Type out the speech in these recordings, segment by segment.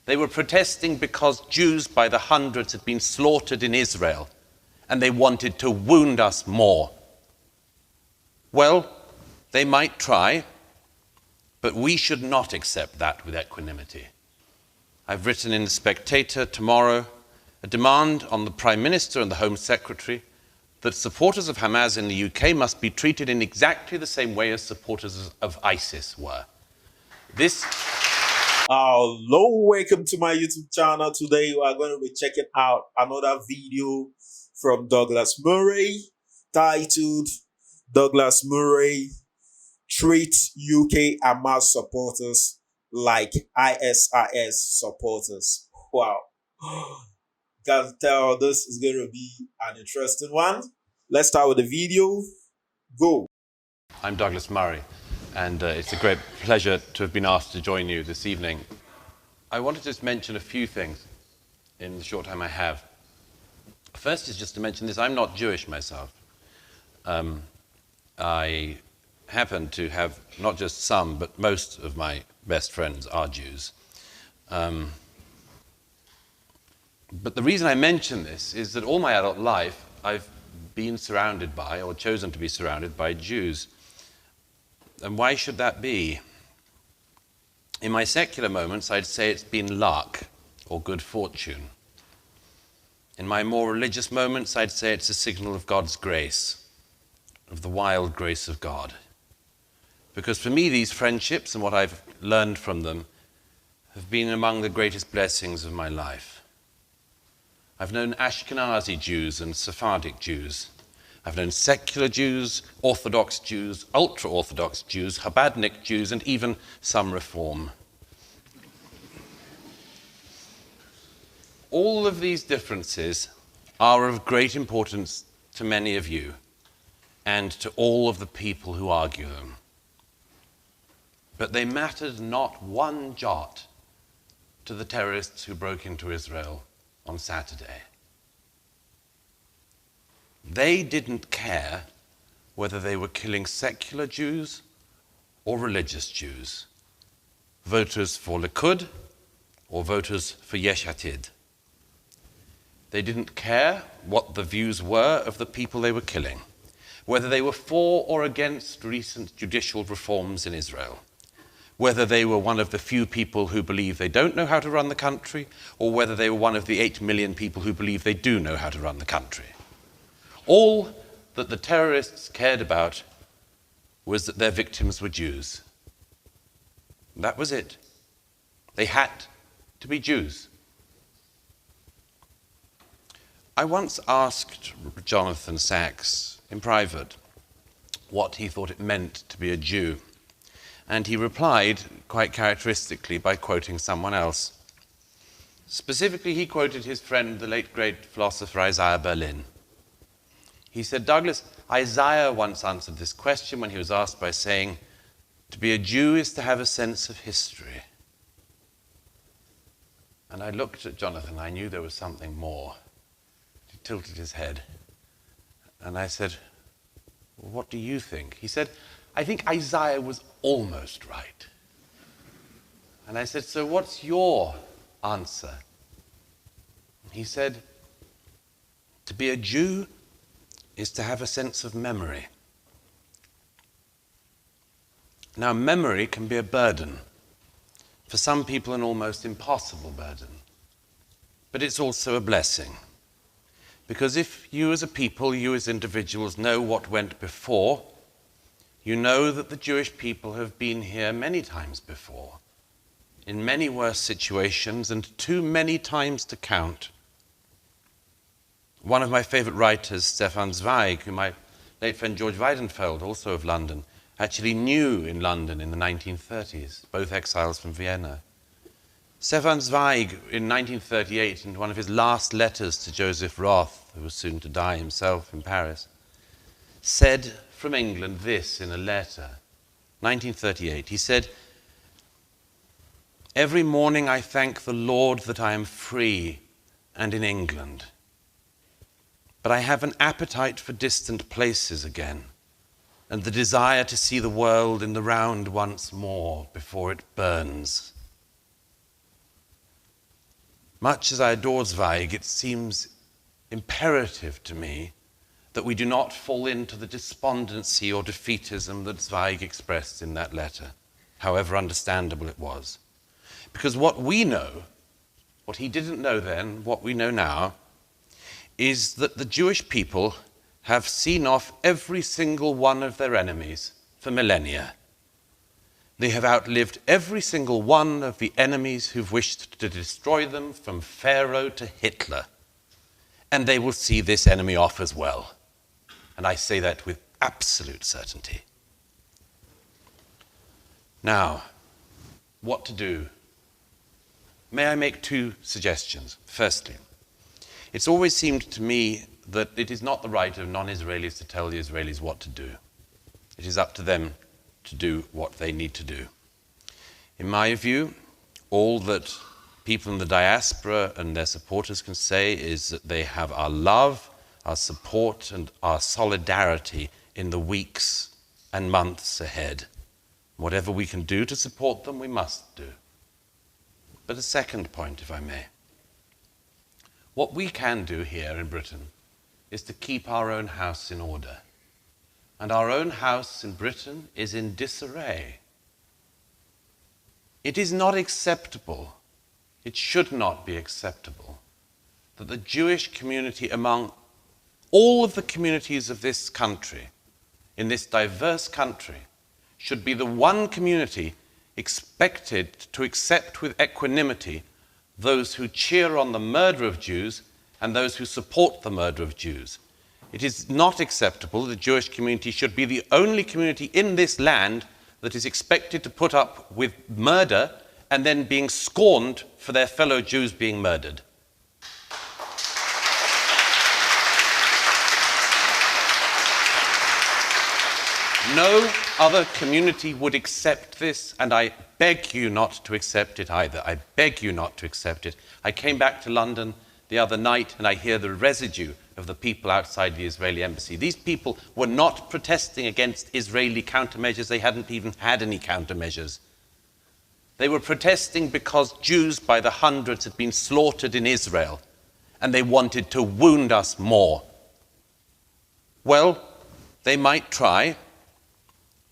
They were protesting because Jews by the hundreds had been slaughtered in Israel, and they wanted to wound us more. Well, they might try, but we should not accept that with equanimity. I've written in The Spectator tomorrow a demand on the Prime Minister and the Home Secretary that supporters of Hamas in the UK must be treated in exactly the same way as supporters of ISIS were. Hello, welcome to my YouTube channel. Today we are going to be checking out another video from Douglas Murray titled Douglas Murray Treats UK Hamas Supporters Like ISIS Supporters. Wow. Can tell this is going to be an interesting one. Let's start with the video. Go. I'm Douglas Murray, and it's a great pleasure to have been asked to join you this evening. I want to just mention a few things in the short time I have. First is just to mention this: I'm not Jewish myself. I happen to have not just some, but most of my best friends are Jews. But the reason I mention this is that all my adult life I've been surrounded by, or chosen to be surrounded by, Jews. And why should that be? In my secular moments, I'd say it's been luck or good fortune. In my more religious moments, I'd say it's a signal of God's grace, of the wild grace of God. Because for me, these friendships and what I've learned from them have been among the greatest blessings of my life. I've known Ashkenazi Jews and Sephardic Jews. I've known secular Jews, Orthodox Jews, ultra-Orthodox Jews, Chabadnik Jews, and even some Reform. All of these differences are of great importance to many of you and to all of the people who argue them. But they mattered not one jot to the terrorists who broke into Israel on Saturday. They didn't care whether they were killing secular Jews or religious Jews, voters for Likud or voters for Yesh Atid. They didn't care what the views were of the people they were killing, whether they were for or against recent judicial reforms in Israel, whether they were one of the few people who believe they don't know how to run the country, or whether they were one of the 8 million people who believe they do know how to run the country. All that the terrorists cared about was that their victims were Jews. That was it. They had to be Jews. I once asked Jonathan Sacks in private what he thought it meant to be a Jew. And he replied, quite characteristically, by quoting someone else. Specifically, he quoted his friend, the late great philosopher Isaiah Berlin. He said, Douglas, Isaiah once answered this question when he was asked by saying, to be a Jew is to have a sense of history. And I looked at Jonathan, I knew there was something more. He tilted his head. And I said, well, what do you think? He said, I think Isaiah was almost right. And I said, so what's your answer? He said, to be a Jew is to have a sense of memory. Now, memory can be a burden. For some people, an almost impossible burden. But it's also a blessing. Because if you as a people, you as individuals, know what went before, you know that the Jewish people have been here many times before, in many worse situations, and too many times to count. One of my favorite writers, Stefan Zweig, who my late friend George Weidenfeld, also of London, actually knew in London in the 1930s, both exiles from Vienna. Stefan Zweig, in 1938, in one of his last letters to Joseph Roth, who was soon to die himself in Paris, said from England this in a letter, 1938. He said, every morning I thank the Lord that I am free and in England. But I have an appetite for distant places again, and the desire to see the world in the round once more before it burns. much as I adore Zweig, it seems imperative to me that we do not fall into the despondency or defeatism that Zweig expressed in that letter, however understandable it was. Because what we know, what he didn't know then, what we know now, is that the Jewish people have seen off every single one of their enemies for millennia. They have outlived every single one of the enemies who've wished to destroy them, from Pharaoh to Hitler. And they will see this enemy off as well. And I say that with absolute certainty. Now, what to do? May I make two suggestions? Firstly, it's always seemed to me that it is not the right of non-Israelis to tell the Israelis what to do. It is up to them to do what they need to do. In my view, all that people in the diaspora and their supporters can say is that they have our love, our support, and our solidarity in the weeks and months ahead. Whatever we can do to support them, we must do. But a second point, if I may. What we can do here in Britain is to keep our own house in order. And our own house in Britain is in disarray. It is not acceptable, it should not be acceptable, that the Jewish community, among all of the communities of this country, in this diverse country, should be the one community expected to accept with equanimity those who cheer on the murder of Jews and those who support the murder of Jews. It is not acceptable that the Jewish community should be the only community in this land that is expected to put up with murder and then being scorned for their fellow Jews being murdered. No other community would accept this, and I beg you not to accept it either. I beg you not to accept it. I came back to London the other night and I hear the residue of the people outside the Israeli embassy. These people were not protesting against Israeli countermeasures. They hadn't even had any countermeasures. They were protesting because Jews by the hundreds had been slaughtered in Israel, and they wanted to wound us more. Well, they might try,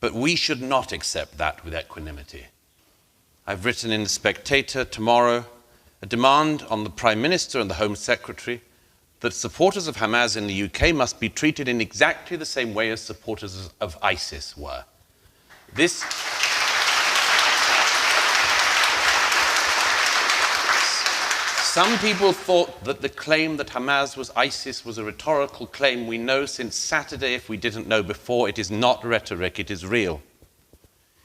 but we should not accept that with equanimity. I've written in The Spectator tomorrow a demand on the Prime Minister and the Home Secretary that supporters of Hamas in the UK must be treated in exactly the same way as supporters of ISIS were. Some people thought that the claim that Hamas was ISIS was a rhetorical claim. We know since Saturday, if we didn't know before, it is not rhetoric, it is real.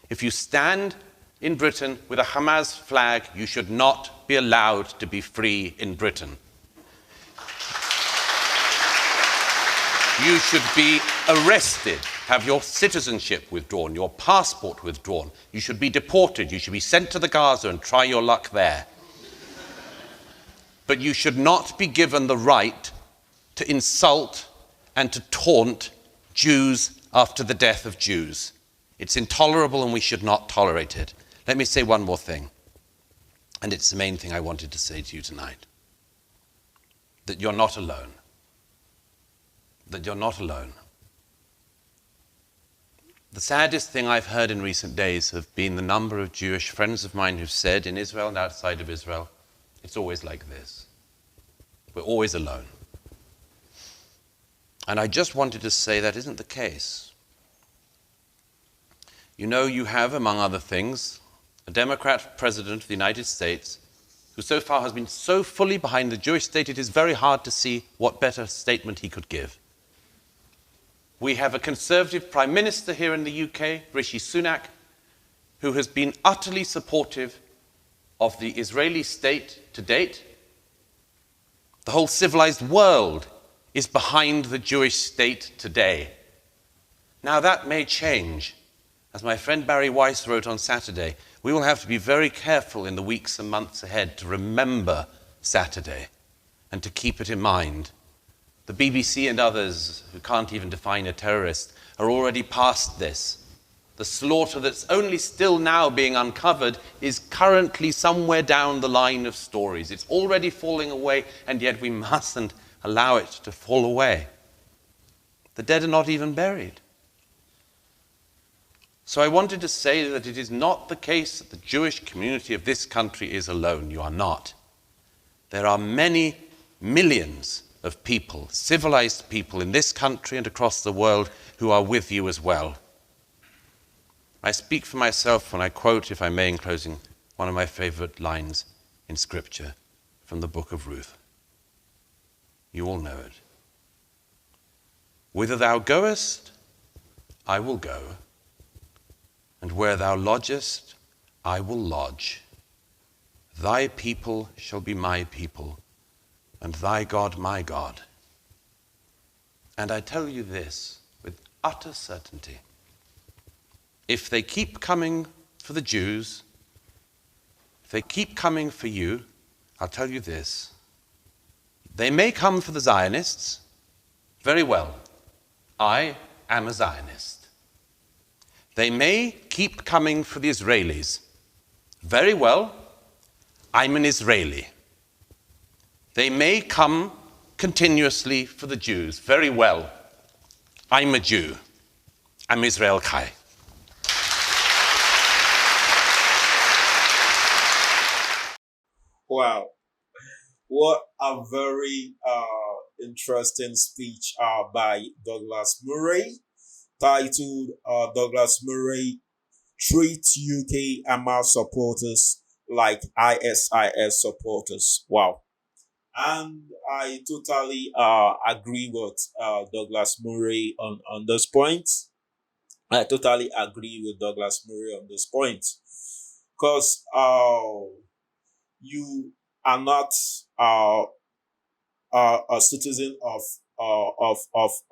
If you stand in Britain with a Hamas flag, you should not be allowed to be free in Britain. You should be arrested, have your citizenship withdrawn, your passport withdrawn. You should be deported, you should be sent to the Gaza and try your luck there. But you should not be given the right to insult and to taunt Jews after the death of Jews. It's intolerable and we should not tolerate it. Let me say one more thing, and it's the main thing I wanted to say to you tonight. That you're not alone. That you're not alone. The saddest thing I've heard in recent days have been the number of Jewish friends of mine who've said, in Israel and outside of Israel, it's always like this. We're always alone. And I just wanted to say that isn't the case. You know, you have, among other things, a Democrat president of the United States who so far has been so fully behind the Jewish state, it is very hard to see what better statement he could give. We have a conservative prime minister here in the UK, Rishi Sunak, who has been utterly supportive of the Israeli state to date. The whole civilized world is behind the Jewish state today. Now that may change. As my friend Barry Weiss wrote on Saturday, we will have to be very careful in the weeks and months ahead to remember Saturday and to keep it in mind. The BBC and others who can't even define a terrorist are already past this. The slaughter that's only still now being uncovered is currently somewhere down the line of stories. It's already falling away, and yet we mustn't allow it to fall away. The dead are not even buried. So I wanted to say that it is not the case that the Jewish community of this country is alone. You are not. There are many millions of people, civilized people in this country and across the world who are with you as well. I speak for myself when I quote, if I may, in closing, one of my favorite lines in Scripture from the book of Ruth. You all know it. Whither thou goest, I will go, and where thou lodgest, I will lodge. Thy people shall be my people, and thy God my God. And I tell you this with utter certainty. If they keep coming for the Jews, if they keep coming for you, I'll tell you this. They may come for the Zionists. Very well. I am a Zionist. They may keep coming for the Israelis. Very well. I'm an Israeli. They may come continuously for the Jews. Very well. I'm a Jew. I'm Israel Chai. Wow. What a very interesting speech by Douglas Murray, titled Douglas Murray Treats UK Hamas Supporters Like ISIS Supporters. Wow. And I totally agree with Douglas Murray on this point. I totally agree with Douglas Murray on this point. Because you are not a citizen of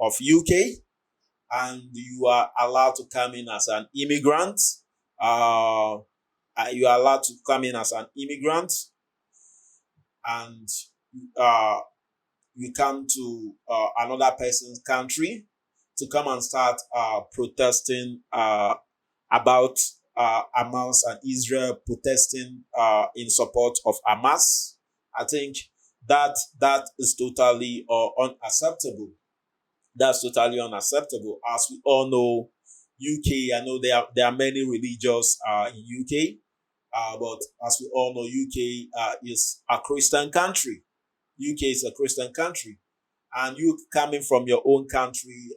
UK, and you are allowed to come in as an immigrant. You are allowed to come in as an immigrant, and you come to another person's country to come and start protesting about Hamas and Israel, protesting in support of Hamas. I think that is totally unacceptable. That's totally unacceptable. As we all know, UK, I know there are many religions in UK, but as we all know, UK is a Christian country. UK is a Christian country, and you coming from your own country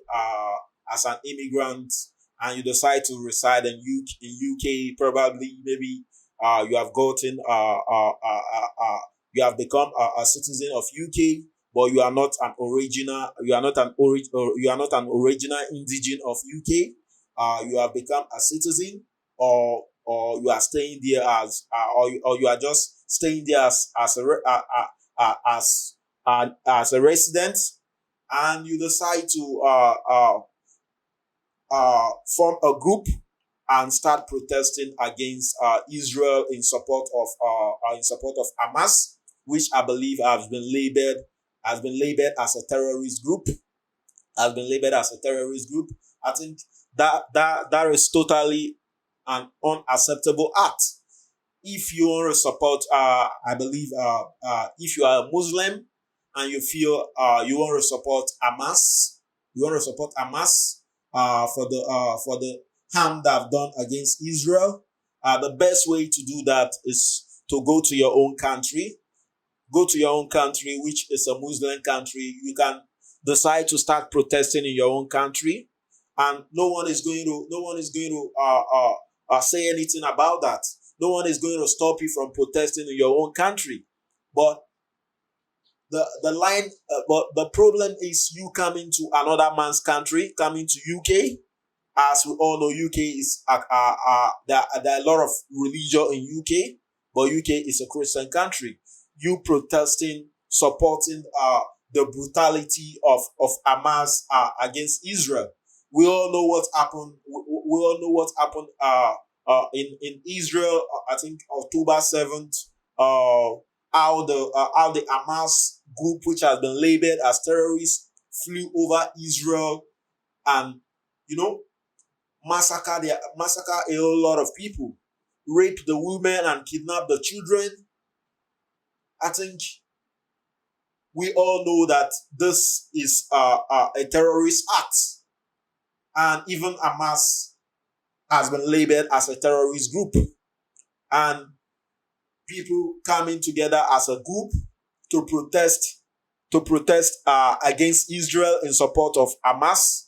as an immigrant, and you decide to reside in UK, probably maybe you have gotten you have become a citizen of UK, but you are not an original. You are not an original indigenous of UK. You have become a citizen, or you are staying there or you are just staying there as a resident, and you decide to form a group and start protesting against Israel in support of Hamas, which I believe has been labeled as a terrorist group. I think that is totally an unacceptable act. If you want to support, I believe, if you are a Muslim and you feel you want to support Hamas, for the harm that have done against Israel, the best way to do that is to go to your own country. Go to your own country, which is a Muslim country. You can decide to start protesting in your own country, and no one is going to say anything about that. No one is going to stop you from protesting in your own country. But the problem is you coming to another man's country, coming to UK. As we all know, UK is there are a lot of religion in UK, but UK is a Christian country. You protesting, supporting the brutality of Hamas against Israel. We all know what happened. We all know what happened in Israel. I think October 7th. How the Hamas group, which has been labeled as terrorists, flew over Israel, and you know massacre a whole lot of people, rape the women and kidnap the children. I think we all know that this is a terrorist act, and even Hamas has been labeled as a terrorist group, and people coming together as a group to protest against Israel in support of Hamas.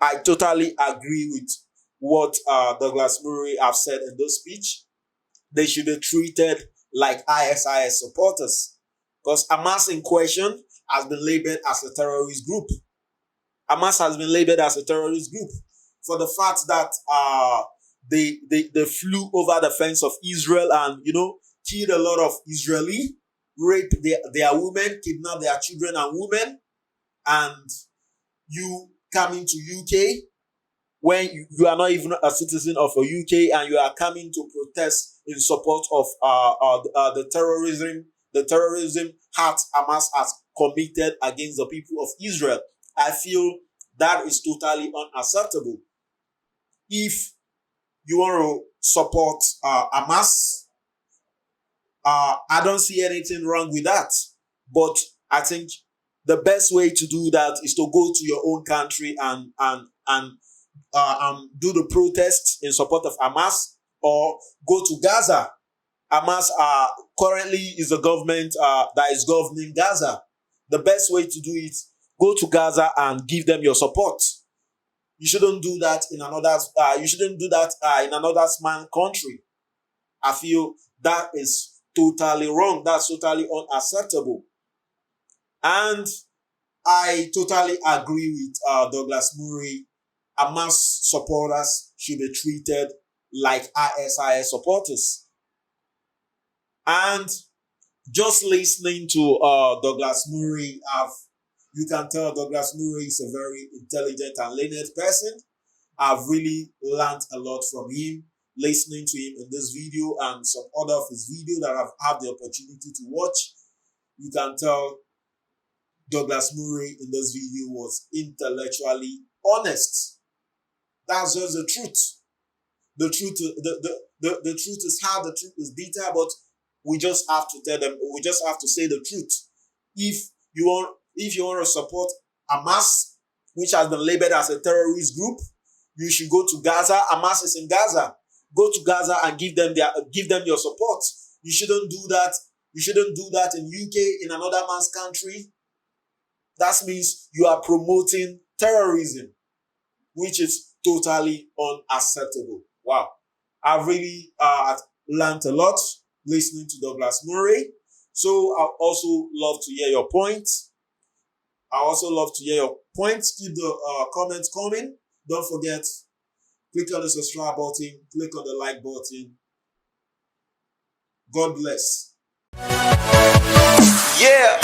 I totally agree with what Douglas Murray have said in this speech. They should be treated like ISIS supporters, because Hamas in question has been labeled as a terrorist group. Hamas has been labeled as a terrorist group for the fact that they flew over the fence of Israel and, killed a lot of Israeli, raped their women, kidnapped their children and women, and you coming to UK when you are not even a citizen of a UK, and you are coming to protest in support of the terrorism act Hamas has committed against the people of Israel. I feel that is totally unacceptable. If you want to support Hamas, I don't see anything wrong with that. But I think the best way to do that is to go to your own country and do the protest in support of Hamas, or go to Gaza. Hamas currently is the government that is governing Gaza. The best way to do it, go to Gaza and give them your support. You shouldn't do that in another. In another man's country. I feel that is totally wrong. That's totally unacceptable. And I totally agree with Douglas Murray. Hamas supporters should be treated like ISIS supporters. And just listening to Douglas Murray, you can tell Douglas Murray is a very intelligent and learned person. I've really learned a lot from him, listening to him in this video and some other of his videos that I've had the opportunity to watch. You can tell Douglas Murray in this video was intellectually honest. That's just the truth. The truth is hard, the truth is bitter, but we just have to tell them, we just have to say the truth. If you want to support Hamas, which has been labeled as a terrorist group, you should go to Gaza. Hamas is in Gaza. Go to Gaza and give them your support. You shouldn't do that. You shouldn't do that in UK, in another man's country. That means you are promoting terrorism, which is totally unacceptable. Wow. I've really learned a lot listening to Douglas Murray. So I also love to hear your points. Keep the comments coming. Don't forget, click on the subscribe button, click on the like button. God bless. Yeah.